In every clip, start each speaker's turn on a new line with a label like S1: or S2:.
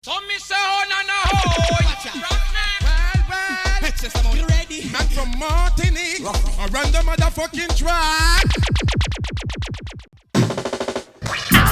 S1: So me say oh na na ho.
S2: Well, it's just about you ready. Man from Martinique, around the motherfucking track.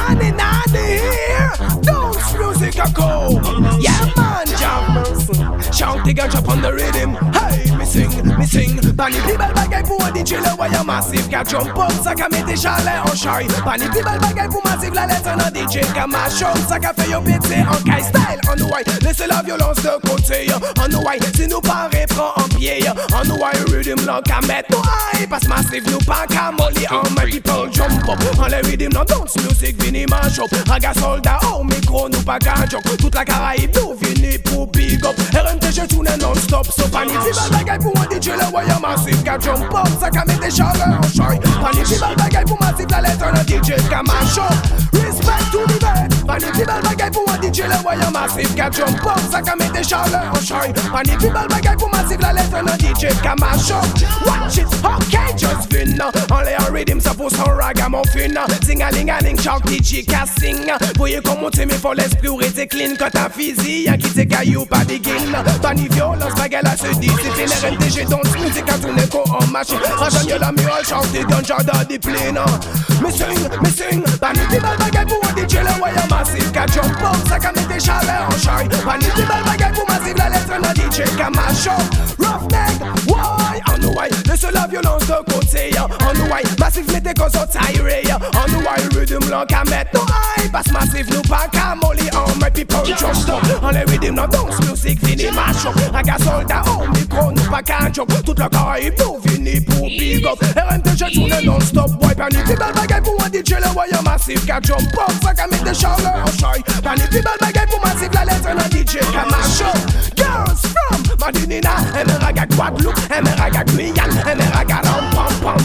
S2: Annie here, dance music a go. Yeah man, Jah mercy. Shouting and drop on the rhythm. Hey, me sing. Pani people bagay pour un DJ le voyant massif. Ka jump up, ça ka mette chalet en chai. Pani people bagay pour massif la lettre en DJ. Ka mash up, ça ka fait yo pété en kai style. En ouai, laissez la violence de côté. En ouai, si nous paraît prend en pied. En ouai, rhythm là ka mette nous high. Passe massif nous pas ka molly. En my people jump up. En les rhythm là dance music vini mash up. Raga soldat au micro nous pas ka joke. Toute la Caraïbe nous vini pour big up. RMTG tourne non-stop. So pani people bagay pour un DJ le voyant massif. Ka jump up, ça ka mette chaleur en chai. Pani people bagay pour massif la lettre en DJ. Ka mash up. Respect to the bed. Pani people bagay pour un DJ le voyant massif. Ka jump up, ça ka mette chaleur en chai. Pani people bagay pour massif la lettre en DJ. Ka mash up. Watch it, okay, just fin. En les rhythm ça pousse en ragamuffin. Zing-a-ling-a-ling, shock DJ ka sing. Voyez comment t'es mais faut l'esprit ou rester clean. Quand ta physique, y'a qui t'es caillou pas begin. Pani violence, bagay la se discipline. RNTG danse musique à tourner ko en machine. Rajan y'a la murale, chante des ganja dans des plaines. Me sing. Pani people bagay pour un DJ le voyant massif. Ka jump up, ça ka mette chaleur en chai. Pani people bagay pour massif la lettre en DJ. Ka mash up, roughneck, why? En ouai, laisse la violence de côté. En ouai, massif mette qu'on s'en tiré. En ouai, rhythm là ka mette no high. Passe massif nous pas ka molly. En my people jump up. En les rhythm là danse music fini mash up. Raga soldat au micro nous pas ka joke. Toute la Caraïbe nous vini pour big up. RNTG tourne non-stop. Boy, pani people bagay pour un DJ le voyant massif. Ka jump up, ça ka mette chaleur en chai. Pani people bagay pour massif la lettre en DJ. Ka mash up. Girls from Madinina, Emeraga Guadeloupe, Emeraga Guyane, Emeraga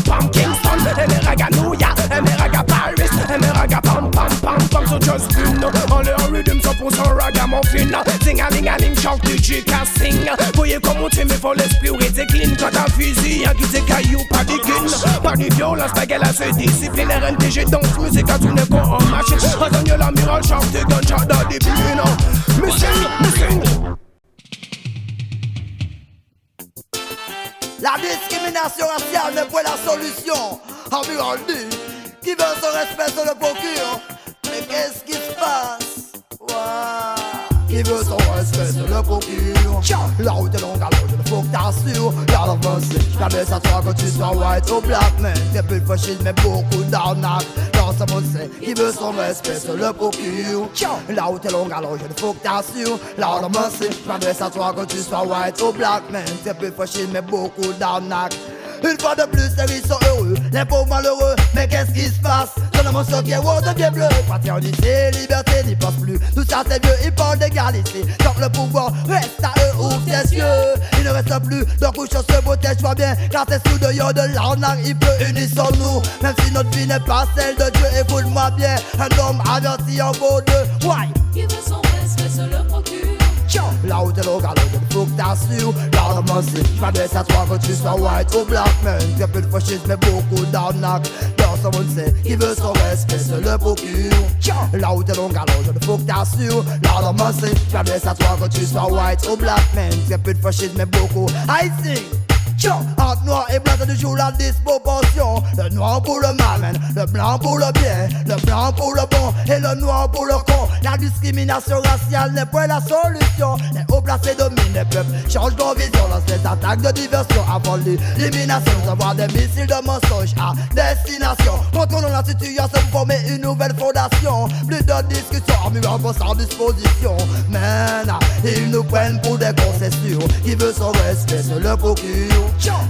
S2: pam Kingston, Emeraga New York, Emeraga Paris, Emeraga pam. So just fun. En leur rhythm 100% ragamuffin. Zing-a-ling-a-ling, chante DJ ka sing. Voyez comment t'es mais faut l'esprit ou rester clean. Quand ta fusil, y'a qui t'es caillou pas begin. Pas de violence, bagay la se discipline. RNTG danse musique à tourner ko en machine. Rajan y'a la murale, chante des ganja dans des plumes. Me sing.
S3: La discrimination raciale n'est pas la solution. Amiral dit, qui veut son respect se le procure. Mais qu'est-ce qui se passe? Qui veut son respect se le procure. La route est longue, alors il faut que t'assures. Y'a l'avancée, jamais ça toi que tu sois white ou black. Mais t'es plus fasciste mais beaucoup d'arnaques. Dans ce monde c'est qui veut son respect se le procure. La route est longue, alors il faut que t'assures. Y'a l'avancée, jamais ça toi que tu sois white ou black. Mais t'es plus fasciste mais beaucoup d'arnaques. Une fois de plus, les riches sont heureux, les pauvres malheureux. Mais qu'est-ce qui se passe? Dans le monde qui est rose devient bleu. Fraternité, liberté n'y pense plus. Tout ça c'est vieux, ils parlent d'égalité. Tant que le pouvoir reste à eux, ouvre tes yeux. Il ne reste plus de couches sur ce protège, vois bien. Car c'est sous de yeux de l'arnaque, il peut unissons-nous. Même si notre vie n'est pas celle de Dieu, écoute-moi bien. Un homme averti en vaut deux. Why?
S4: Qui veut son respect se le procure.
S3: La route est longue, alors il faut que t'assures. La romancée, j'm'adresse à toi que tu sois white ou black. Man, t'es plus de fascisme mais beaucoup d'arnaques. Dans ce monde c'est qui veut son respect se le procure. La route est longue, alors il faut que t'assures. La romancée, j'm'adresse à toi que tu sois white ou black. Man, t'es plus de fascisme mais beaucoup. I sing. Entre noir et blanc, c'est toujours la disproportion. Le noir pour le mal, man. Le blanc pour le bien. Le blanc pour le bon et le noir pour le con. La discrimination raciale n'est pas la solution. Les hauts placés dominent les peuples. Change de vision, lance les attaques de diversion. Avant l'élimination, nous avons des missiles de mensonges à destination. Contrôlons la situation pour former une nouvelle fondation. Plus de discussions, armures vont sans disposition. Man, ils nous prennent pour des concessions. Qui veut son respect se le procure.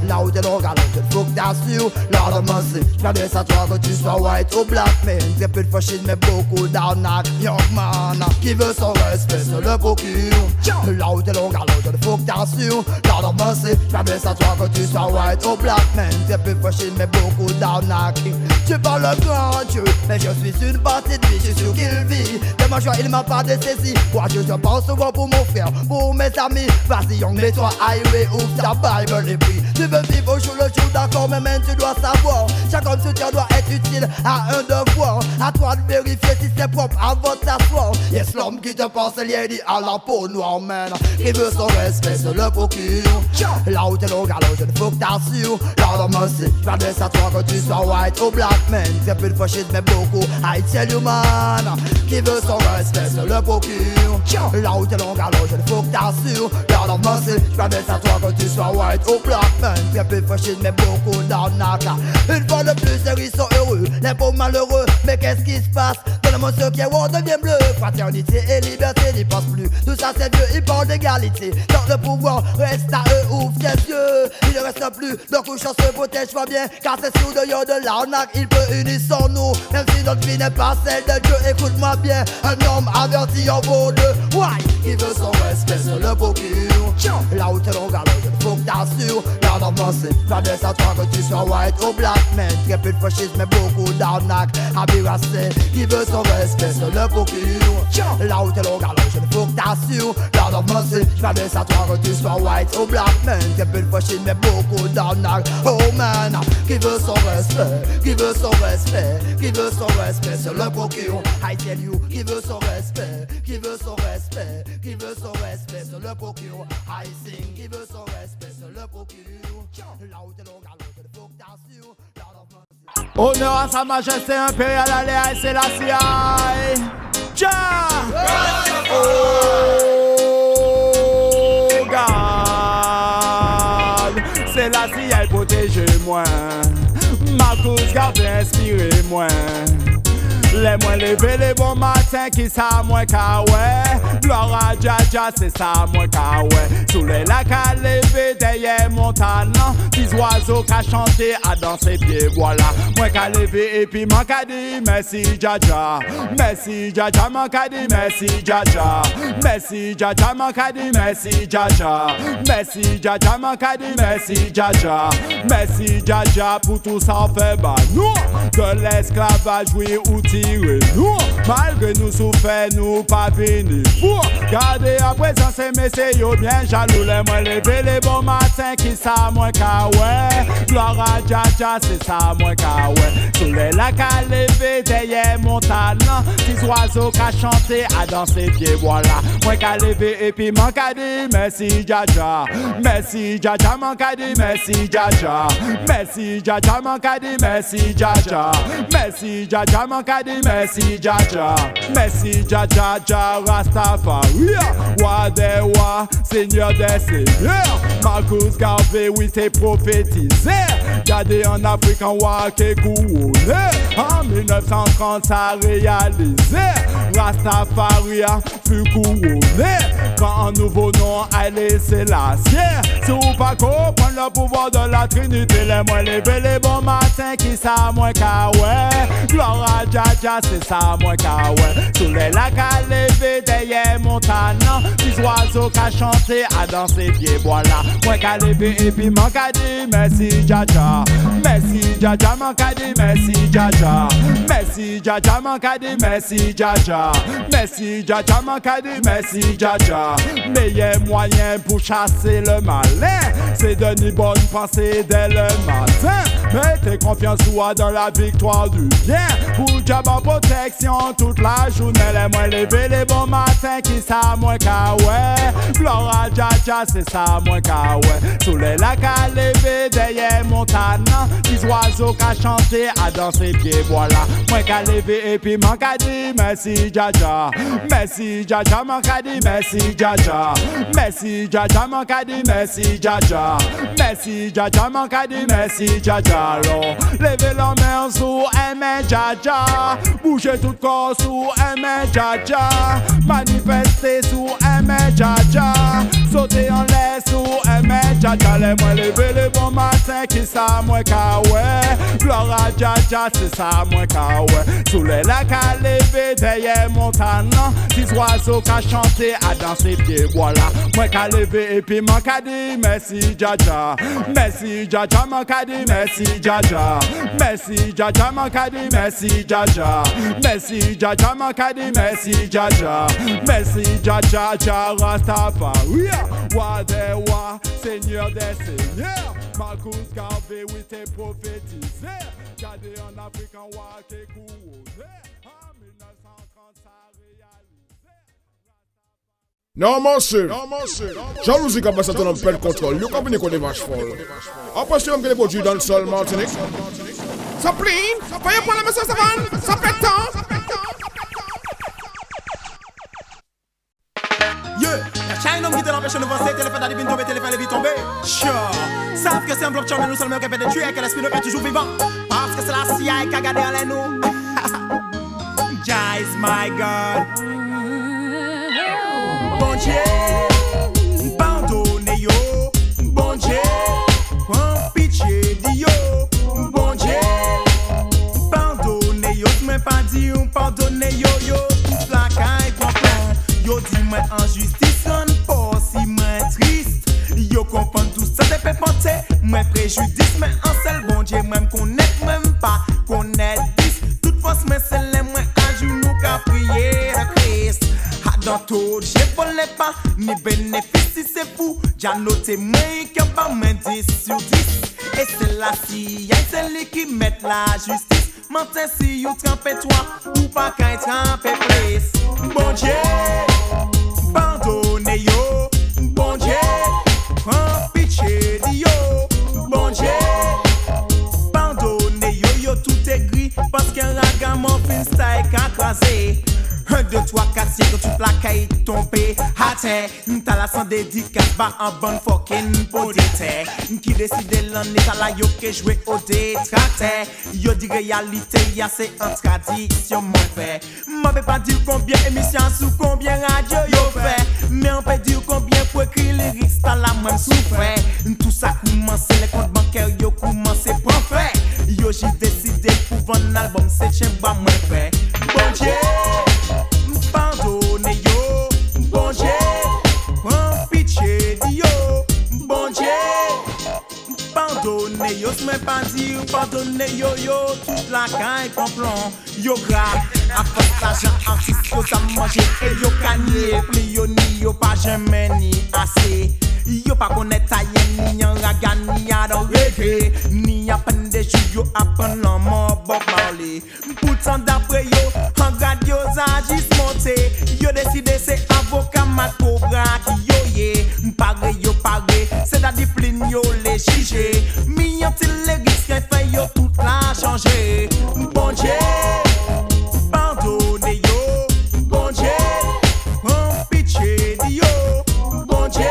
S3: La route est longue, alors il faut que t'assures. La romancée, j'm'adresse à toi que tu sois white ou black. Mais t'es plus de fascisme mais beaucoup d'arnaques. Young man, qui veut son respect se le procure. La route est longue, alors il faut que t'assures. La romancée, j'm'adresse à toi que tu sois white ou black. Mais t'es plus de fascisme mais beaucoup d'arnaques. Tu parles le grand Dieu, mais je suis une partie de lui, je suis sûr qu'il vit. De ma joie, il m'a pas dessaisi. Moi, je pense souvent pour mon frère, pour mes amis. Vas-y, young, mets-toi highway, ouvre ta Bible et prie. Tu veux vivre au jour le jour, d'accord, mais même tu dois savoir. Chaque homme soutien doit être utile à un devoir. À toi de vérifier si c'est propre avant de t'asseoir. Yes, l'homme qui te pense lié dit à la peau noire, man. Qui veut son respect, se le procure. Là où t'es long, alors je ne faut que t'assures. Lord of mercy, j'm'adresse à toi que tu sois white ou black, man. C'est plus de fascisme, mais beaucoup. I tell you, man. Qui veut son respect, se le procure. Là où t'es long, alors je ne faut que t'assures. Lord of mercy, j'm'adresse à toi que tu sois white ou black, man. C'est plus de fascisme, mais beaucoup d'arnaques. Une fois de plus, ils sont heureux, les pauvres malheureux. Mais qu'est-ce qui se passe? Donne-moi ceux qui ont devient bleu. Fraternité et liberté n'y pense plus. Tout ça c'est vieux, ils parlent d'égalité. Quand le pouvoir reste à eux, ouvre ses yeux. Il ne reste plus de couche, on se protège pas bien. Car c'est sous dehors de l'arnaque, il peut unir son nous. Même si notre vie n'est pas celle de Dieu, écoute-moi bien. Un homme averti en vaut deux. Why? Qui veut son respect, se le procure. Là où t'es long, alors il faut que t'assures. Lord of mercy, j'adresse à toi que tu sois white ou black, man. Très peu de fascisme, mais beaucoup d'arnaque. Abirassé, qui veut son respect, se le procure. Là où t'es long, alors je ne faut que t'assures. Lord of mercy, j'adresse à toi que tu sois white ou black, man. Très peu de fascisme, mais beaucoup d'arnaque. Oh man, qui veut son respect, qui veut son respect, qui veut son respect, se le procure. I tell you, qui veut son respect, qui veut son respect, qui veut son respect, se le procure. I sing, qui veut son respect, se le procure. Là où t'es long, alors je ne faut que t'assures. Lord of mercy.
S5: Honneur à sa majesté impériale, allez, c'est la CIA. Tcha! Oh, God! C'est la CIA, protégez-moi. Marcus Garvey, inspirez-moi. Les moins levés les bons matins qui ça moins qu'à ouais. Gloire à Jaja, c'est ça moins qu'à ouais. Sous les lacs à lever derrière montagne. Des oiseaux qu'à chanter à danser pieds voilà. Moins qu'à lever et puis moins qu'à dire merci Jaja. Merci Jaja, moins qu'à dire merci Jaja. Merci Jaja, moins qu'à dire merci Jaja. Merci Jaja, moins qu'à dire merci Jaja. Merci Jaja pour tout ça en fait bah nous. De l'esclavage oui outil. Nous, malgré nous souffrons, nous pas venir pour garder à présent ces messieurs yo bien jaloux. Les moins lever les bons matins qui ça moins qu'à ouais. Gloire à Jaja, c'est ça moins qu'à ouais. Sous les lacs à lever derrière montagne. Des oiseaux qu'à chanter, à danser pieds voilà. Moins qu'à lever et puis moins qu'à dire merci Jaja. Merci Jaja, moins qu'à dire merci Jaja. Merci Jaja, moins qu'à dire merci Jaja. Merci Jaja, moins qu'à dire merci Jaja, merci Jaja, Jaja Rastafari, Wadewa, Seigneur des Seigneurs. Marcus Garvey, oui c'est prophétisé. Gardé en Afrique en roi qui est couronné. En 1930 ça réalisé. Rastafari fut couronné. Quand un nouveau nom a laissé la sienne. Si vous pas comprendre le pouvoir de la Trinité, les moins levés les bons matins qui ça moins qu'à ouais. Gloire à Jaja, c'est ça moins qu'à ouais. Sous les lacs à lever derrière montagne. Des oiseaux qu'à chanter, à danser pieds voilà. Moins qu'à lever et puis moins qu'à dire merci Jaja. Merci Jaja, moins qu'à dire merci Jaja. Merci Jaja, moins qu'à dire merci Jaja. Merci Jaja, moins qu'à dire merci Jaja. Meilleur moyen pour chasser le malin, c'est de donner bonne pensée dès le matin. Mettez confiance toi dans la victoire du bien. Pour Jabba protection toute la journée. Les moins levés les bons matins qui ça moins qu'à ouais. Gloire à Jaja, c'est ça moins qu'à ouais. Sous les lacs à lever derrière montagne. Des oiseaux qu'à chanter, à danser pieds voilà. Moins qu'à lever et puis moins qu'à dire merci Jaja. Merci Jaja, moins qu'à dire merci Jaja. Merci Jaja, moins qu'à dire merci Jaja. Merci Jaja, moins qu'à dire merci Jaja. Alors, levez la main sous aimer Jaja. Bougez tout corps sous aimer Jaja. Manifestez sous aimer Jaja. Sautez en l'air sous aimer Jaja. Les moins levez les bons matins qui ça moins qu'à ouais. gloire à Jaja, c'est ça moi ka ouais. Sous les lacs à lever derrière montagne, six oiseaux qu'a chanté à danser pieds voilà. Moi ka lever et puis moi ka dit merci Jaja, merci Jaja moi ka dit merci Jaja, merci Jaja moi ka dit merci Jaja, merci Jaja moi ka dit merci Jaja, merci Jaja Jaja Rastafari, Wadewa, Seigneur des seigneurs. Marcus Garvey, oui t'es prophétisé. Gardez en Afrique en wa qui couronnait. En 1930 ça réalisé.
S6: Non, monsieur. Jalousie qui a passé ton plein contrôle. You comprenez qu'on est vache folle. Après, c'est un que les produits dans le sol, Martinique.
S2: Ça pline, voyez pour la maison savane, ça fait temps.
S7: China qui te l'empêche de voir ces téléphones d'aller tomber, téléphone et vite tomber. Sure. Savent que c'est un blockchain, mais nous seulement qui fait des tuer, que l'esprit ne peut toujours vivant. Parce que c'est la CIA qui a gardé en l'air nous. Jah is my God. Bon Dieu, pardonnez yo. Bon Dieu, prends pitié de yo. Bon Dieu, pardonnez yo. Mais pas dit ou pardonnez yo yo. Toute la caille comprend. Yo dis-moi en justice. Yo comprends tout ça de pépanté. Moi préjudice mais en seul bon Dieu. Moi m'connecte même pas connaître 10. Toute force mais c'est les moins à genoux qu'à prier le Christ. Dans tout j'ai volé pas ni bénéfice si c'est fou. J'ai noté moi qui pas main 10 sur 10. Et c'est la CIA c'est lui qui met la justice. Mentais si you trempé toi ou pas qu'un trempé plus. Bon Dieu pardonnez yo. Bon Dieu prends pitié de yo, bon Dieu. Pardonnez yo, yo tout est gris. Parce qu'un ragamuffin fin style qu'a crasé. 1, 2, 3, 4, 5, toute la caille tombée. À terre, t'as la sans dédicace, bah en bonne fucking podité. Qui décide l'année, t'as la yo que jouer au détracté. Yo dit réalité, y'a c'est en tradition, mon frère. M'avait pas dit combien émissions sous combien radio yo fait. Mais on peut dire combien pour écrire les lyrics, t'as la même souffert. Tout ça commence, les comptes bancaires yo commence pour faire. Yo j'ai décidé pour vendre un album, c'est chez moi, mon frère. Bon Dieu. Pardonnez yo, bon Dieu, prends pitié de yo, bon Dieu. Pardonnez yo, c'est pas dire pardonnez yo yo, toute la caille complon. Yo gras, à force d'argent, artiste yo ça manger et yo gagné. Pli yo ni yo pas jamais ni assez. Yo pas connaître taille ni en raga ni à dans reggae. Ni à peine des jours yo apprendre en mort Bob Marley. Pourtant d'après yo, en garde yo agis monté. Yo décidé c'est avocat mat cobra qui yo yé. Paré yo paré, c'est la discipline yo les juger. Mi yon til les risques fait yo tout la changer. Bon Dieu, pardonnez yo. Bon Dieu, prends pitié de yo. Bon Dieu.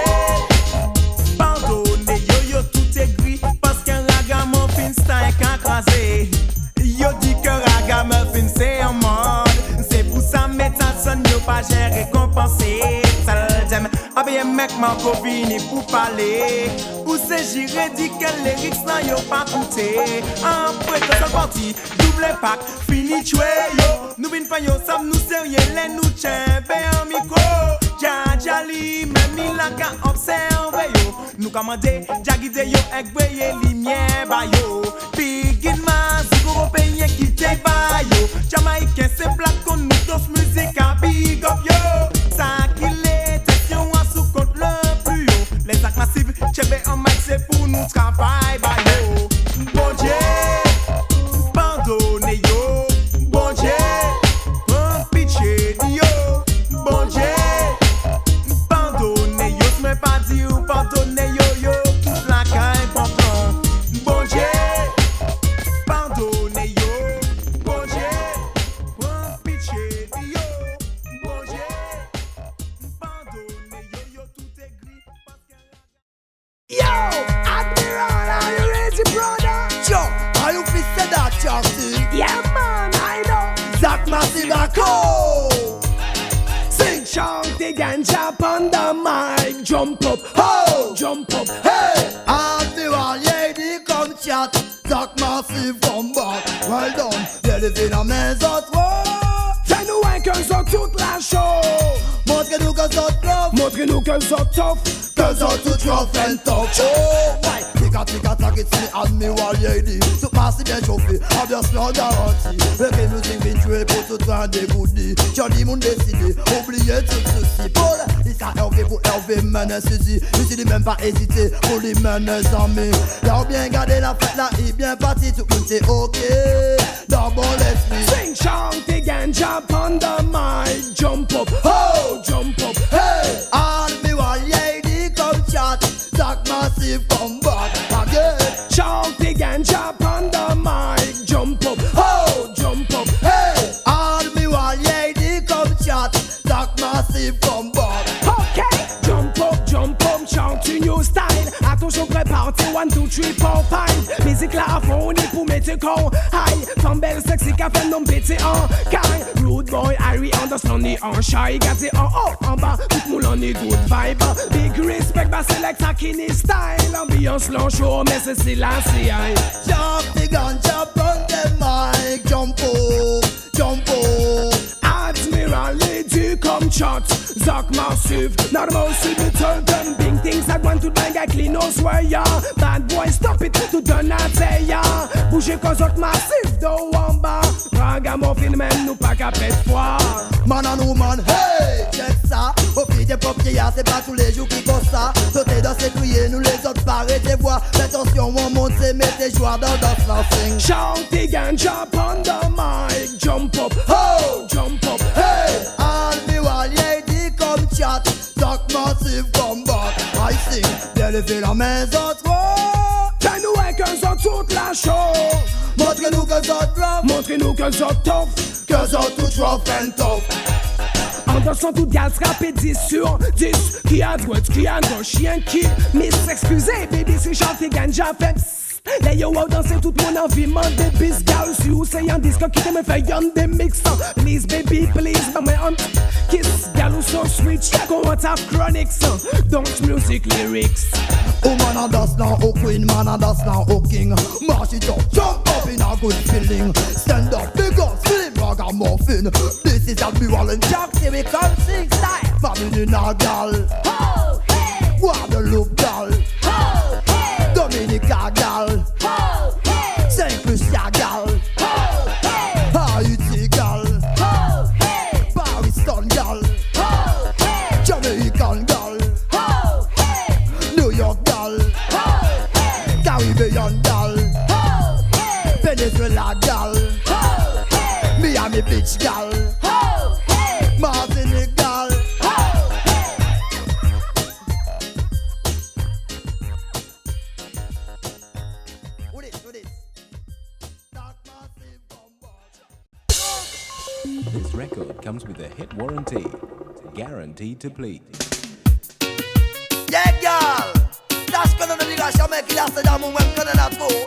S7: Yo dit que ragamuffin c'est un mode. C'est pour ça métason yo pas j'ai récompensé. T'aime habillé mec Marco vini pour parler. Ou c'est j'irai dit que les lyrics là yo pas coûté. Après que ça parti, double pack, fini tué yo. Nous vin pas yo sam nous sérieux les nous tchèbe en micro. Jali même il a qu'à observer yo. Nous commander Jagide yo ek breye lumière ba yo. Bigin ma européen qui te ba yo. Jamaïcain c'est black on nous tous musique à big up yo. Ça qui les questions à sous compte le plus yo. Les actes massifs chebe en mic c'est pour nous travail ba yo. Bon Dieu pardonnez yo. Bon Dieu prends pitié de yo. Bon Dieu pardonnez yo. Mais pas dire pardonnez yo yo. Toute la caille comprend. Bon Dieu pardonnez yo. Bon Dieu prends pitié de yo. Bon Dieu pardonnez yo yo. Tout est gris parce que
S3: Yo, Admiral, are you ready, brother? Joe, are you fit to that, Justin? Yeah, man, I know. Zach Massive a cool.
S2: Sing, shout, dig and jump on the mic. Jump up, ho, jump up, hey.
S3: Admiral, lady, come chat. Zach Massive from lever la main autres.
S2: Fais-nous un que sont toute la chose.
S3: Montrez-nous que sont tough.
S2: Montrez-nous que sont tough.
S3: Que sont tout rough and tough. Oh, ouais. Tic-tac, it's me and me while lady. Tout passe bien chauffé, ambiance non garantie. Reggae music vient jouer pour tout train des goodies. Johnny moun décidé, oubliez tout ceci. Paul, il sera Hervé pour Hervé mener ceci. Je dis même pas hésiter pour les mener amis. Là bien garder la fête là, il bien parti, tout le monde c'est ok. Dans mon esprit.
S2: Sing, chant again, jump on the mic. Jump up, oh, jump up, hey.
S3: And me while lady come chat. Zach Massive come back again.
S2: Chant again, jump on the mic. Jump up, oh, jump up, hey.
S3: And me while lady come chat. Zach Massive come back.
S2: Okay, jump up, chante une new style. Attention, prépare-toi, 1, 2, 3, 4, 5. Musique là à fond, on est pour mettre con. High, femme belle, sexy, café, non pété en caille. Rude boy, Harry, understand, on est en shy. Gardez en haut, en bas, tout le monde on est good vibe. Big respect, bah select à Kini style. Ambiance long show, mais c'est la CI.
S3: Jump the gun, jump on the mic. Jump up, jump up.
S2: Admiral, lady, come chat. Zach Massive, normal, see me tell them big things that want to bang, I clean no swear, ya. Bad boy, stop it, to done not say, ya. Bougez quand Zach Massive, do en bas. Ragamuffin, même nous pas qu'à pète froid.
S3: Man and woman, hey, check ça. Au fil des papiers, c'est pas tous les jours qui font ça. Sauter dans ses criers, nous les autres paraît tes voix. Fais attention, on monte, c'est mettre tes joueurs dans danse lancing.
S2: Shout again, jump on the mic. Jump up, oh, jump up, hey.
S3: And me while lady come chat. Zach Massive come back. I sing, bien lever la main autres.
S2: Fais-nous un que sont toute la chose.
S3: Montrez-nous que sont rough.
S2: Montrez-nous que sont tough.
S3: Que sont tout rough and tough.
S2: En dansant tout gaz rappé 10 sur 10. Qui a droite, qui a gauche, chien qui miss. Excusez, baby, si chanter ganja fait psst. Là yo wow danser tout mon envie man des bis gal. Si ou c'est un disque qui te me fait yon des mix. Please baby, please, but my aunt kiss. Gal ou so sweet, check on what have chronics. Don't music lyrics.
S3: Oh man and that's now, oh queen, man and that's now, oh king. March it up, jump up in a good feeling. Stand up, big up, feeling ragamuffin. This is a mural and jack, see we come sing style. Family in a gal,
S4: Oh, hey,
S3: Guadeloupe gal,
S4: oh, hey,
S3: Dominica gal,
S4: oh, hey,
S3: Saint Lucia gal,
S4: oh, hey,
S3: Haiti gal,
S4: oh, hey,
S3: Pariston gal,
S4: oh, hey,
S3: Jamaican gal,
S4: oh, hey,
S3: New York gal,
S4: oh, hey,
S3: Caribbean gal,
S4: oh, hey,
S3: Venezuela gal,
S4: oh, hey,
S3: Miami Beach gal,
S4: oh, hey,
S3: Martinique gal.
S4: oh, hey.
S3: Do this. Dark Massive come back.
S8: This record comes with a hit warranty, guaranteed to please.
S3: Yeah, girl. Sache que non dira jamais qu'il a ce d'amour, même qu'on en a trop.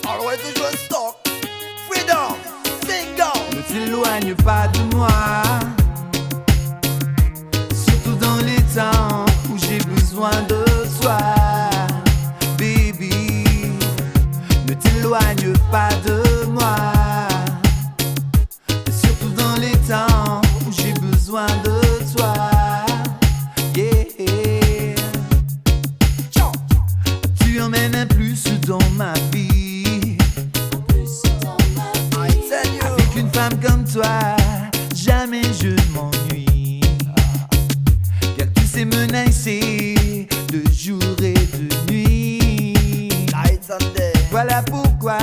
S3: Always toujours en stock. Freedom, sing down.
S7: Ne t'éloigne pas de moi, surtout dans les temps où j'ai besoin de toi, baby. Ne t'éloigne pas de moi, surtout dans les temps où j'ai besoin de toi, yeah. Tu emmènes un plus dans ma vie. Avec une femme comme toi, jamais je m'ennuie. Car tu sais menacer de jour et de nuit. Voilà pourquoi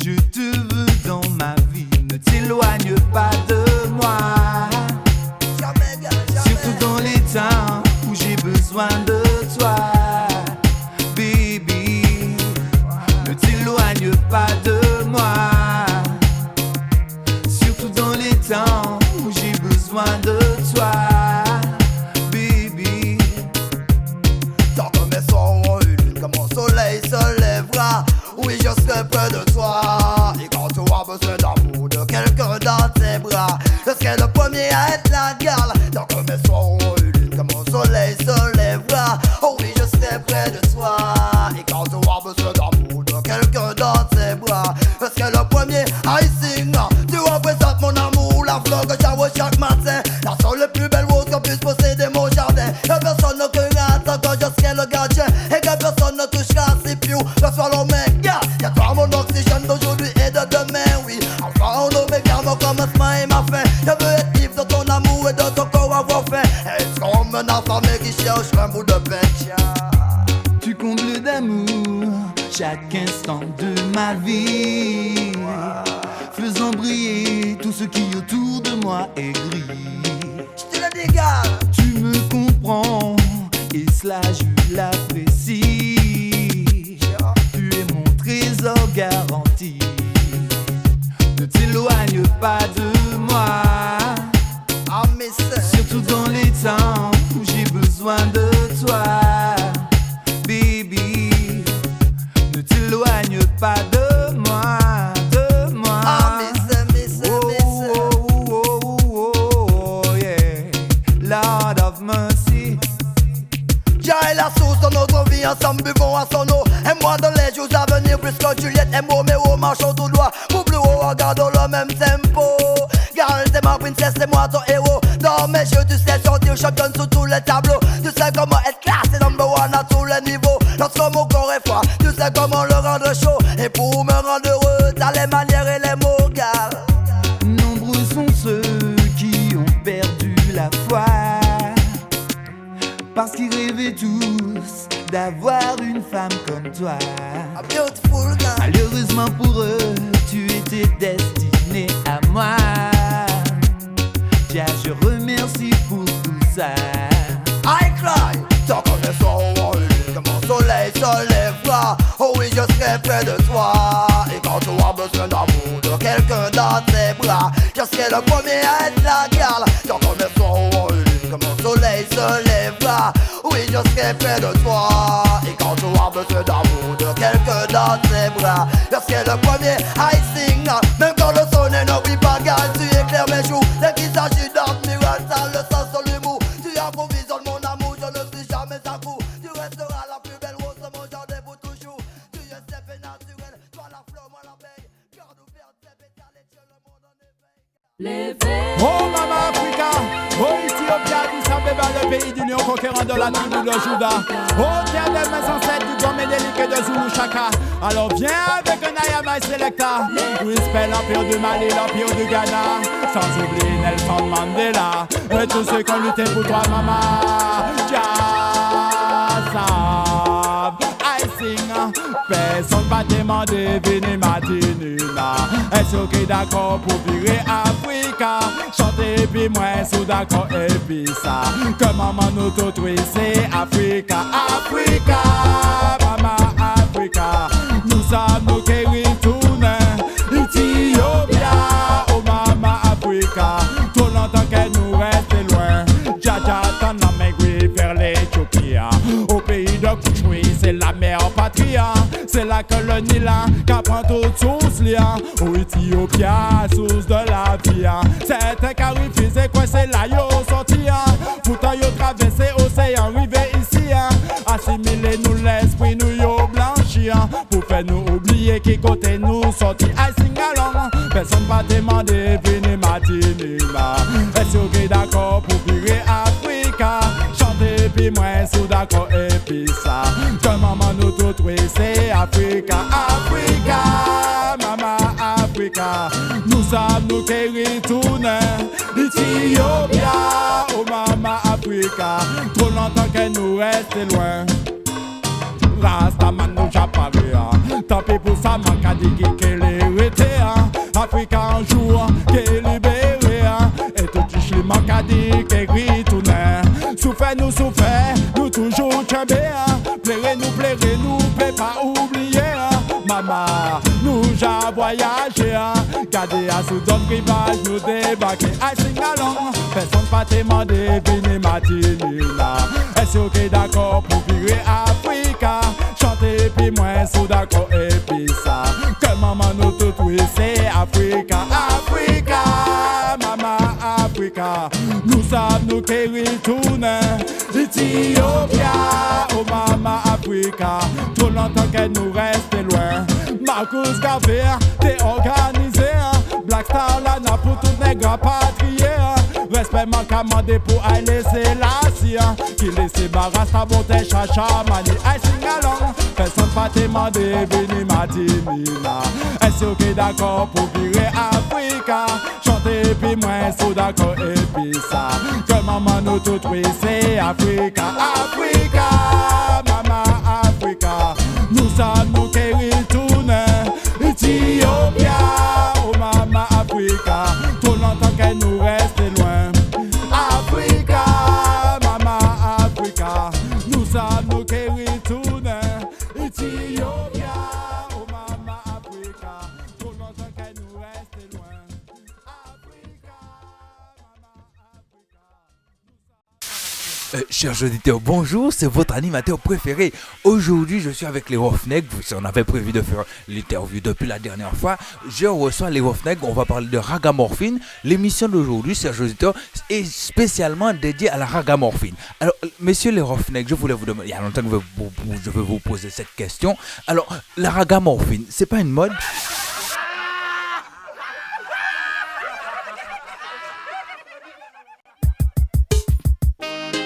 S7: je te veux dans ma vie. Ne t'éloigne pas de moi, surtout dans les temps où j'ai besoin de toi, baby. Ne t'éloigne pas de moi, surtout dans les temps où j'ai besoin de toi, baby.
S3: Tant que mes soirs ont eu lune, comme mon soleil se lèvera, oui je serai près de toi. Et quand tu auras besoin d'amour de quelqu'un dans tes bras, je serai le premier à être la gale. Tant que mes soirs ont eu lune, comme mon soleil se lèvera, Est-ce qu'on mène un femme qui cherche un bout de pain?
S7: Tu combles d'amour chaque instant de ma vie, faisant briller tout ce qui autour de moi est gris.
S3: Je te le dis, gars.
S7: Tu me comprends et cela je l'apprécie. Tu es mon trésor garanti. Ne t'éloigne pas de moi,
S3: Ah, mais c'est
S7: surtout dans les temps où j'ai besoin de toi. Baby, ne t'éloigne pas de moi, de moi.
S3: Ah, mais c'est
S7: Oh, yeah. Lord of mercy.
S3: Dieu est la source de notre vie, ensemble buvons à son eau. Et moi dans les jours à venir, plus que Juliette et Roméo, marchons tout droit. Pour plus haut, regardons le même tempo. Car c'est ma princesse, c'est moi ton héros. Dans mes yeux, tu sais sortir champion sous tous les tableaux. Tu sais comment être classé number one à tous les niveaux. Lorsque mon corps est froid, tu sais comment le rendre chaud. Et pour me rendre heureux, t'as les manières et les mots, car
S7: Nombreux sont ceux qui ont perdu la foi, parce qu'ils rêvaient tous d'avoir une femme comme toi.
S3: a beautiful girl.
S7: Malheureusement pour eux, tu étais destiné à moi. Tiens, je remercie pour tout ça.
S3: I cry, tant qu'on est sur que mon soleil se lèvera. Oh oui, je serai près de toi. Et quand tu auras besoin d'amour, de quelqu'un dans tes bras, je serai le premier à être la gale. Tant qu'on est sur que mon soleil se lèvera. Oui, je serai près de toi. Et quand tu auras besoin d'amour, de quelqu'un dans tes bras, je serai le premier à sing. Même quand le soleil n'oublie pas, gal, tu éclaires mes jours. Dès qu'il s'agit d'admirer, ça le sens de l'humour. Tu approvisionnes mon amour, je ne suis jamais à court. Tu resteras la plus belle rose de mon jardin pour toujours. Tu es fait naturel, toi la fleur, moi l'abeille. Cœur ouvert, tes pétales et Dieu le monde en éveil.
S5: Oh Mama Africa, oh Ethiopia, Addis Abeba, le pays d'union conquérant de la tribu de Juda. Oh terre de mes ancêtres du grand médélique et de Zulu Chaka. Alors viens avec un Ayama Selecta. Oui, spell l'empire du Mali, l'empire du Ghana. Sans oublier Nelson Mandela et tous ceux qui ont lutté pour toi, Mama. Jassab, I sing. Personne va demander, venez matinina. Est-ce que d'accord pour virer Africa? Chanter puis moi sous d'accord et puis ça. Que maman nous tout c'est Africa, Africa, Mama Africa. Nous sommes nous qui retournent Ethiopia, oh Mama Africa. Trop longtemps qu'elle nous reste loin. Jaja t'en a maigri vers l'Éthiopie. Au pays de Kouchoui, c'est la meilleure patrie. C'est là que le Nil qu'apprend toute source lien. Au Éthiopia, source de la vie. C'est un carifis, c'est quoi c'est là yo sorti. Pourtant yo traversé océan, arrivé ici. Assimiler nous l'esprit, nous yo blanchi. Pour faire nous oublier qui côté nous sorti. I sing along, personne va demander, venez matinina. Est-ce que d'accord pour virer Africa? Chanter puis moi sous d'accord et puis ça. Que maman nous tout c'est Africa, Africa, Mama Africa. Nous sommes nous qui retournent Ethiopia, oh Mama Africa. Trop longtemps qu'elle nous reste loin. Rastaman nous j'apparais. Tant pis pour ça, man dit qu'elle est restée. Africa un jour qu'elle est libérée. Et tout le chili man dit qu'elle retourne. Souffert nous toujours tchambé. Plairez nous, plaît pas oublier. Mama, nous j'ai voyagé. Gardez à sous d'autres rivages, nous débarquer. I sing along, personne pas demandé, venez matinina. Est-ce que d'accord pour virer Africa? Chanter puis moi sous d'accord et puis ça. Que maman nous tout c'est Africa, Africa, Mama Africa. Nous sommes nous qui retournent Ethiopia, oh Mama Africa. Trop longtemps qu'elle nous reste loin. Marcus Garvey, t'es organisé. Black Star là n'a pour tout nègre patrié. Respect manqué pour aller laisser la Haïti, qui laisse barrasse ta bonté chacha, mani, I sing along. Personne pas te demandé, vini matinina. Est-ce que d'accord pour virer Africa? Chanter puis moi, sous d'accord et puis ça. Que maman nous tout oui, c'est Africa, Africa, mama Africa. Nous sommes nous qui retournons, Ethiopia, oh mama Africa. Trop longtemps qu'elle nous reste loin. Africa, mama Africa. Nous sommes nous qui retournons, Ethiopia, oh mama Africa. Trop longtemps qu'elle nous reste loin.
S9: Chers auditeurs, bonjour, c'est votre animateur préféré. Aujourd'hui, je suis avec les Roughneck. On avait prévu de faire l'interview depuis la dernière fois. Je reçois les Roughneck. On va parler de Ragamuffin. L'émission d'aujourd'hui, chers auditeurs, est spécialement dédiée à la Ragamuffin. Alors, messieurs les Roughneck, je voulais vous demander, il y a longtemps que je vais vous poser cette question. Alors, la Ragamuffin, c'est pas une mode?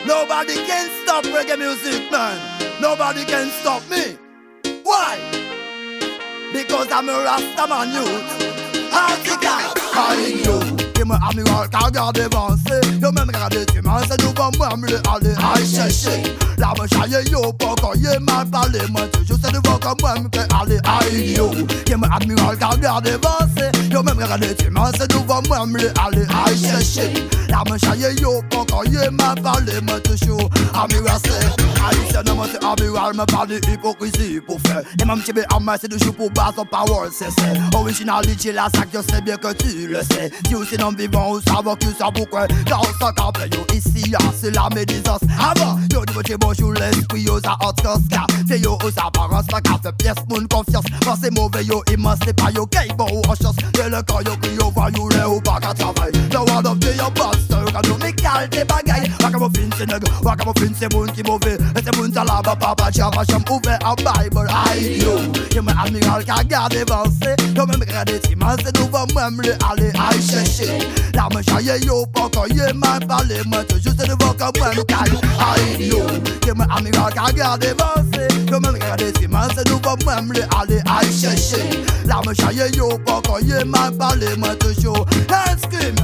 S3: Nobody can stop reggae music, man. Nobody can stop me. Why? Because I'm a Rastaman youth. Africa, I you. Qui me amiral qu'a regardé avancer. Yo même regardé tu m'as c'est nous comme moi me le aller à chercher. La me chaille yo pas quand yé mal parlé. Moi toujours c'est devant comme moi me fait aller à yo. Qui me amiral qu'a regardé avancer. Yo même regardé tu m'as c'est nous comme moi me le aller à chercher. La me chaille yo pas quand yé mal parlé. Moi toujours amiral c'est haïtien non moi c'est amiral me parle d'hypocrisie pour faire. Et même si en moi c'est toujours pour battre son power c'est originalité la sac je sais bien que tu le sais. Tu aussi non vivant ou savoir que ça pourquoi dans ça camp yo ici c'est la médisance avant yo du petit bonjour l'esprit yo ça hot Oscar c'est yo aux apparences pas qu'à faire pièce mon confiance quand c'est mauvais yo immense c'est pas yo gay bon ou en chance c'est le quand yo crie yo voyou le ou pas qu'à travail the one of the your buster quand yo mécal des bagailles Ragamuffin c'est nègre Ragamuffin c'est moun qui mauvais et c'est moun ça là papa chava chambre ouvert en Bible aïe yo yo mais amiral qu'a gardé avancé yo même regardé Timan c'est nous va même le aller aïe chercher la me chaille yo pas quand yé mal parlé moi toujours c'est devant comme moi me caille aïe yo que moi amiral qu'a gardé avancé yo même regardé Timan c'est nous va même le aller aïe chercher la me chaille yo pas quand yé mal parlé moi toujours and scream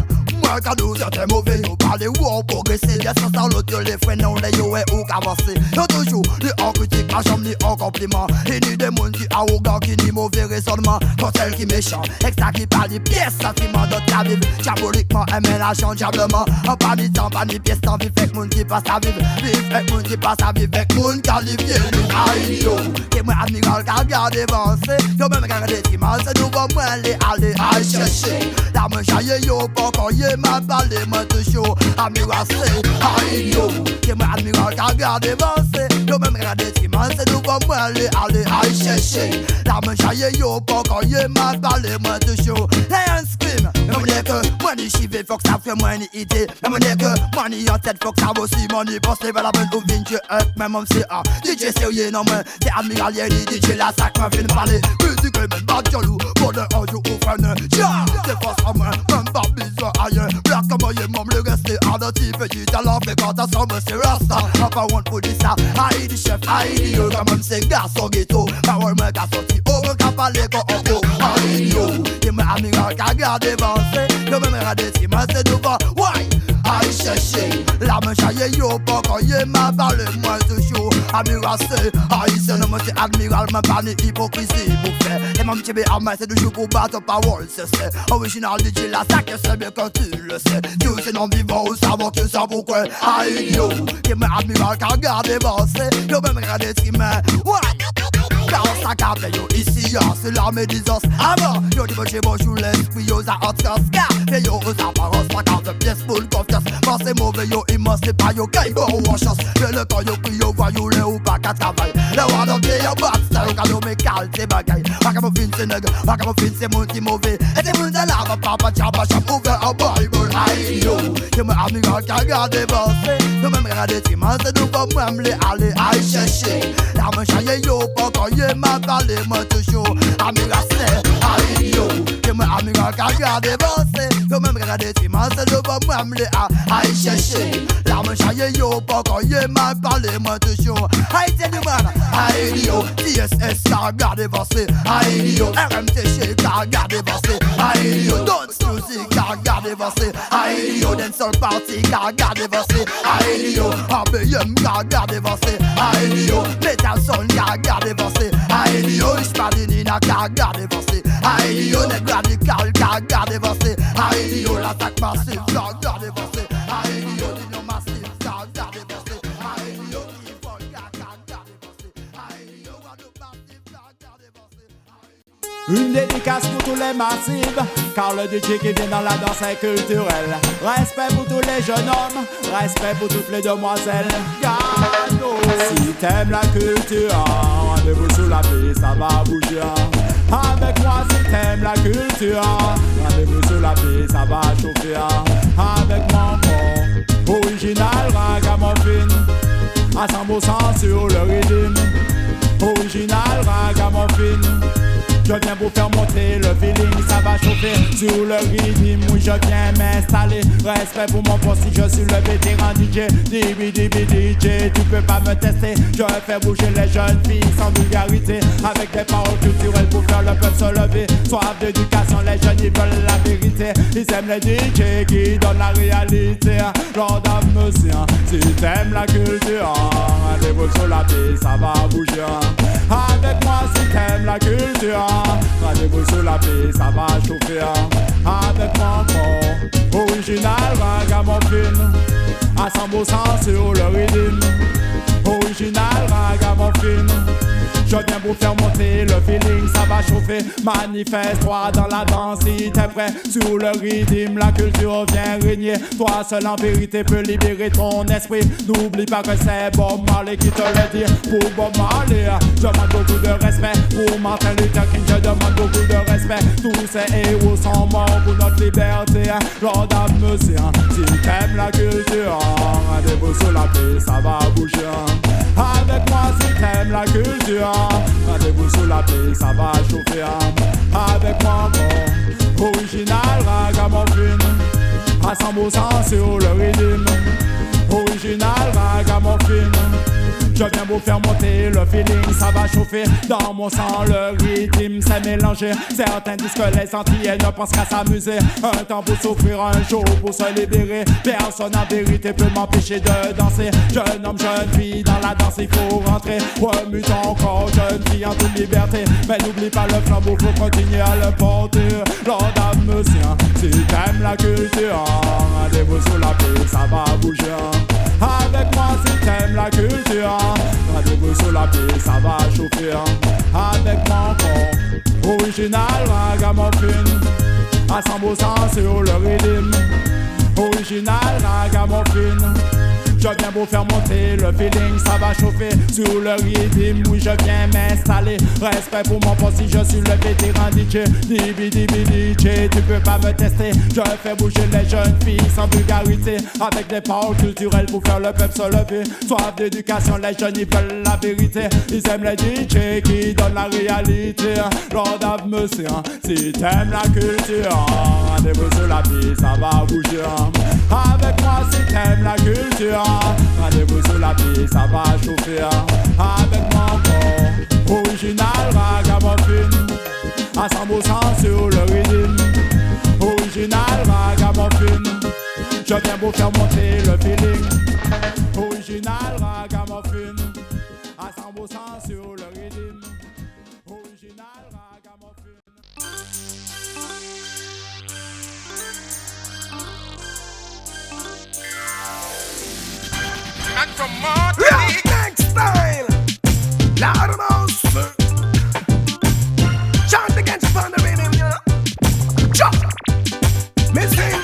S3: moi quand nous sommes mauvais yo parler ou on progresser bien sans ça l'autre les frères non les yo et ou avancer yo toujours les en critique pas jamais en compliment et ni des monde qui arrogant qui ni mauvais raisonnement quand elle qui méchant extra qui parle des pièces sentiment d'autres la vivre diaboliquement aimer la changeablement en pas ni temps pas ni pièces tant vivre avec monde qui passe à vivre avec monde qui passe à vivre avec monde qualifié aïe yo et moi amiral qu'a gardé avancé yo même regardé Timan c'est nous va moi aller à chercher la me chaille yo pas quand yé mal parlé moi toujours amiral c'est aïe yo et moi amiral qu'a gardé avancé yo même regardé Timan c'est nous va moi aller à chercher la me chaille yo pas quand yé mal parlé moi toujours lion scream même dire que moi ni chivé faut que ça fait moi ni idée même dire que moi ni en tête faut que ça aussi moi ni pense vers la bonne ou vient Dieu même om c'est un DJ sérieux non moi c'est amiral yé DJ la sac m'a fait parler musique même pas jolou pour le audio ou fan ja c'est pas ça moi même pas besoin ailleurs black comme yé mom le reste à de type du talent fait quand ça semble c'est rasta I pas want pour dire ça aïe du chef aïe yo comme c'est garçon ghetto power me qu'a sorti au me qu'a parlé quand on go aïe yo et moi amiral qu'a gardé avancé yo même regardé Timan c'est devant why aïe chercher la me chaille yo pas quand yé m'a parlé moi toujours amiral c'est aïe c'est non moi c'est admiral m'a pas ni hypocrisie pour faire et mon petit bé à moi c'est toujours pour battre power c'est original DJ la sac c'est bien quand tu le sais tu c'est non vivant ou savoir que ça pourquoi aïe yo et moi amiral qu'a gardé avancé yo même regardé Timan why car ça capte yo ici c'est la médisance avant yo dis bonjour l'esprit yo ça hot Oscar et yo aux apparences pas quand de pièces pour confiance quand c'est mauvais yo immense c'est pas yo gay bon ou en chance le quand yo crie yo voyou le ou pas qu'à travail le one of the your buster quand yo mécal c'est bagaille Ragamuffin c'est nègre Ragamuffin c'est mon qui mauvais et c'est mon de la papa chapa chapa ouvert en Bible aïe yo que moi amiral qu'a gardé avancé yo même regardé Timan c'est nous comme moi me aller aïe chercher la me chaille yo pas quand yé m'a parlé moi toujours amiral c'est aïe yo que moi amiral qu'a gardé avancé yo même regardé Timan c'est nous comme moi me aller chercher la car me chailler yo, pas quand y'a mal parlé, moi de chaud. Haïtien du man, Haïlio, TSS, car garde avancé, Haïlio, RMTC, car garde avancé, Haïlio, Dance Music, car garde avancé, Haïlio, Dancehall Party, car garde avancé, Haïlio, ABM, car garde avancé, Haïlio, Metal Sound, car garde avancé, Haïlio, Ispadinina, car garde avancé, Haïlio, Net Radical, car garde avancé, Haïlio, l'attaque massive, car garde avancé, Haïlio, l'union massive, car garde avancé, Haïlio, qui vole, car garde avancé, Haïlio, Guadeloupe massive, car garde avancé.
S5: Une dédicace pour tous les massifs, car le DJ qui vient dans la danse est culturel. Respect pour tous les jeunes hommes, respect pour toutes les demoiselles. Gano, si t'aimes la culture, rendez-vous sous la piste, ça va bouger. Avec moi si t'aimes la culture, rendez-vous sous la piste, ça va chauffer. Avec moi encore, original ragamuffin, à 100% sur le rythme. Original ragamuffin, je viens vous faire monter le feeling, ça va chauffer sur le rythme. Oui, je viens m'installer. Respect pour mon poste si je suis le vétéran DJ. DJ, tu peux pas me tester. Je fais bouger les jeunes filles sans vulgarité, avec des paroles culturelles pour faire le peuple se lever. Soif d'éducation, les jeunes ils veulent la vérité. Ils aiment les DJ qui donnent la réalité. Lord of mercy, si t'aimes la culture, rendez-vous sur la piste, ça va bouger. Avec moi si t'aimes la culture, rendez-vous sur la piste, ça va chauffer. Avec moi encore, original ragamuffin, à 100% sur le rythme. Original ragamuffin, je viens vous faire monter le feeling, ça va chauffer. Manifeste-toi dans la danse si t'es prêt. Sur le rythme, la culture vient régner. Toi seul en vérité peux libérer ton esprit. N'oublie pas que c'est Bob Marley qui te le dit. Pour Bob Marley, je demande beaucoup de respect. Pour Martin Luther King, je demande beaucoup de respect. Tous ces héros sont morts pour notre liberté. Lord of mercy, si t'aimes la culture, rendez-vous sur la piste, ça va bouger. Avec moi si t'aimes la culture, rendez-vous sur la piste, ça va chauffer. Avec moi encore, original ragamuffin, à 100% sur le rythme. Original ragamuffin, je viens vous faire monter le feeling, ça va chauffer. Dans mon sang le rythme s'est mélangé. Certains disent que les Antillais ne pensent qu'à s'amuser. Un temps pour souffrir, un jour pour se libérer. Personne en vérité peut m'empêcher de danser. Jeune homme, jeune fille, dans la danse il faut rentrer. Remue ton corps, jeune fille en toute liberté. Mais n'oublie pas le flambeau, faut continuer à le porter. Lord of mercy, si t'aimes la culture, rendez-vous sur la piste, ça va bouger. Avec moi si t'aimes la culture, rendez-vous sur la piste, ça va chauffer. Avec moi encore, original ragamuffin, à 100% sur le rythme. Original ragamuffin, je viens vous faire monter le feeling, ça va chauffer sur le rythme. Oui, je viens m'installer. Respect pour mon poste si je suis le vétéran DJ. DJ, tu peux pas me tester. Je fais bouger les jeunes filles sans vulgarité, avec des paroles culturelles pour faire le peuple se lever. Soif d'éducation, les jeunes ils veulent la vérité. Ils aiment les DJ qui donnent la réalité. Lord of mercy, si t'aimes la culture, rendez-vous sur la piste, ça va bouger. Avec moi si t'aimes la culture, rendez-vous sur la piste, ça va chauffer. Avec moi encore, original ragamuffin, à 100% sur le rythme. Original ragamuffin, je viens vous faire monter le feeling. Original ragamuffin, à 100% sur le rythme. Original ragamuffin.
S1: And from Martinique,
S2: next style, Lord of mercy. Chant against upon the rhythm, yeah. Chop. Missing.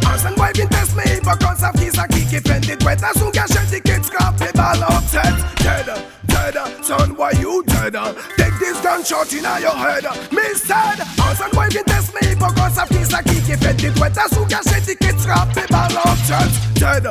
S2: Ancien boy vient test me because of qui ça qui fait des tweets. À son gâchette des kids scrap les balles up dead. Son boy you dead. Take this gunshot in your head. Miss said, ancien boy vient test me because of qui ça qui fait des tweets. À son gâchette des kids scrap les balles up dead.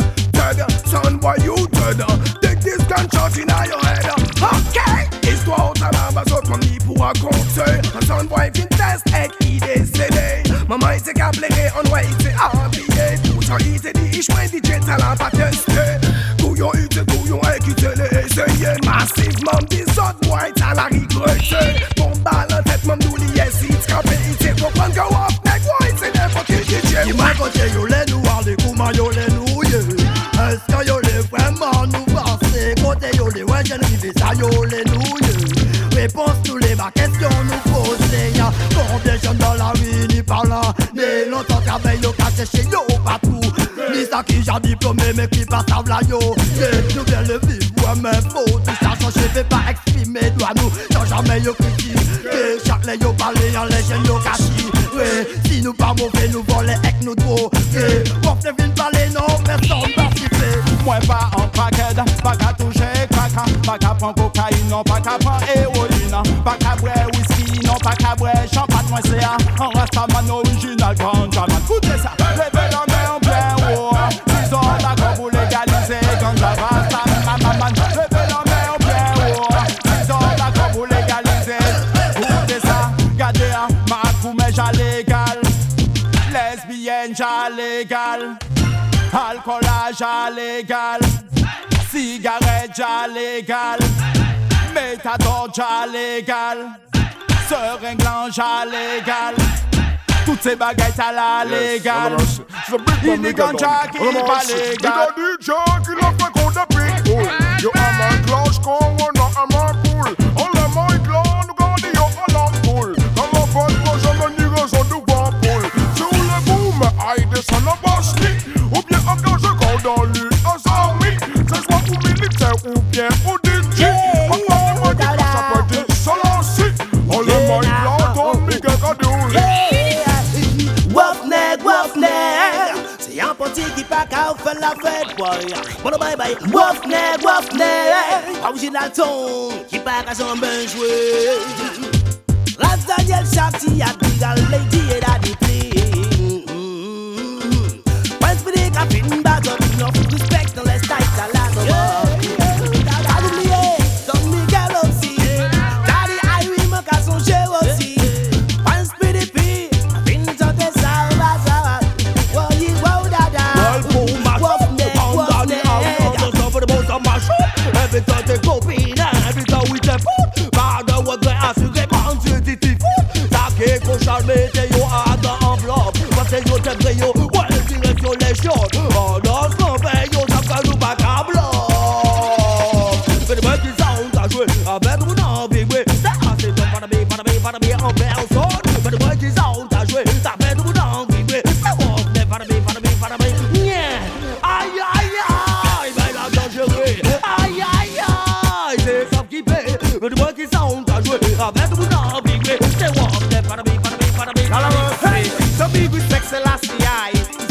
S2: Son boy you dead. Take this gunshot in your head. Okay. Histoire ta barbe à autres ni pour raconter. Son boy vient test et il décédé. Maman il s'est câblé, on voit il s'est habillé. so easy, die ich mein DJ talent pas testé. Couillon ute, couillon écouté, les essayer. Massivement, des autres boys, à la regretter. Bon balle en tête, m'en douli, yes, it's campé, it's comprendre que Roughneck, boy, c'est n'importe quel DJ.
S3: Qui m'a côté yo les noirs, les coumans yo les nouilleux. Est-ce que yo les vraiment nous passer? Côté yo les ouais, j'en rive ça yo les nouilleux. Réponse tous les ma questions nous poser. Y'a combien de jeunes dans la rue ni par là. Mais longtemps travail yo caché chez yo partout. Ni ça qui j'ai diplômé mais qui passe à v'la yo. Et nous bien le vivre, ouais mais faut tout ça je fais pas exprimer doit nous. Sans jamais yo critique. Et chaque les yo parler en les jeunes yo cachi. Ouais, si nous pas mauvais nous voler avec nous trop. Et on ne vient parler non personne participer.
S5: Moi pas en paquet, pas qu'à toucher caca, pas qu'à prendre cocaïne, non pas qu'à prendre héroïne, pas qu'à boire whisky, non pas qu'à boire champagne, moi c'est un rastaman original ganja man. Écoutez ça, levez la main en plein haut. Ils sont d'accord pour légaliser ganja rastaman man. Levez la main en plein haut. Ils sont d'accord pour légaliser. Écoutez ça, gardez un macou mais j'allégal, lesbienne j'allégal. Alcool à légal, cigarette à légal, méthadone à légal, seringue à légal, toutes ces baguettes à la légale. Il dit ganja qui n'est pas légal.
S6: Il dit qui l'a fait qu'on a pris. Yo am un cloche qu'on a un man pool. On l'a main clan, nous gardons yo en l'ampoule. Dans la bonne poche, on a une raison de voir poule. Sur le boom, aïe descend la bosse. Ou bien engagé quand dans l'USARMY. C'est soit ou militaire ou bien ou DJ. On parle de moi ça peut dire Solancy. On le maille là, Don Miguel Cadoul.
S3: Roughneck, c'est un petit qui pas qu'à faire la fête, boy. Bon bye bye, Roughneck, original ton, qui pas qu'à s'en ben jouer. Ras Daniel Shakti, a Bigal Lady et la déplé. Prince Philippe, Captain Bagot, no respect dans les styles à la noble. T'as oublié, Don Miguel aussi. T'as dit Irie, mon qu'à songer aussi. Prince Philippe, Captain de Salvazar. Wow, you wow, dada. Roughneck. For the most of my show. Every time they go in, every time we step foot. Pardon, what they ask you, they can't do it, it's foot. T'as qu'on charme, t'es yo à dans enveloppe. Parce que yo t'es yo, ouais, direction les choses. Oh non, ce qu'on fait, yo, ça fait nous pas qu'à bloc. Mais le mec qui s'en t'a joué, avec nous non, big way. Ça, c'est comme para bé, en personne. Mais le mec qui s'en t'a joué, ça fait nous non, big way. Ça, on fait para bé, yeah. Aïe, aïe, aïe, ben la dangereux. Aïe, aïe, aïe, c'est ça qui paie. Mais le mec qui s'en t'a joué, avec nous non, big way. C'est on fait para bé.
S7: Hey, so big respect Selassie.